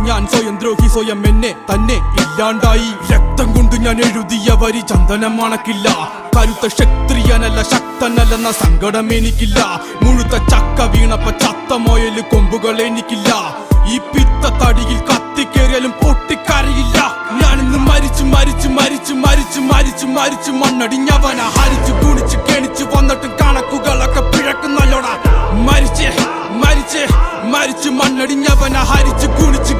ഞാൻ സ്വയം ദ്രോഹി, സ്വയം എന്നെ തന്നെ ഇല്ലാണ്ടായി. രക്തം കൊണ്ട് ഞാൻ എഴുതിയ വരി ചന്ദനം മണക്കില്ല. കരുത്ത ക്ഷത്രിയനല്ല ശക്തനല്ലെന്ന സങ്കടം എനിക്കില്ല. മുഴുത്ത ചക്ക വീണപ്പ ചത്ത മൊയല് കൊമ്പുകൾ എനിക്കില്ല. ഈ പിത്ത തടിയിൽ കത്തിക്കേറിയാലും പൊട്ടിക്കരയില്ല. ഞാനിന്ന് മരിച്ചു മരിച്ചു മരിച്ചു മരിച്ചു മരിച്ചു മരിച്ചു മണ്ണടിഞ്ഞവന. ഹരിച്ചു കുണിച്ച് കെണിച്ചു വന്നിട്ടും കണക്കുകളൊക്കെ പിഴക്കുന്നല്ലോടാ. മരിച്ച് മരിച്ച് മരിച്ചു മണ്ണടിഞ്ഞവന. ഹരിച്ചു കുണിച്ച്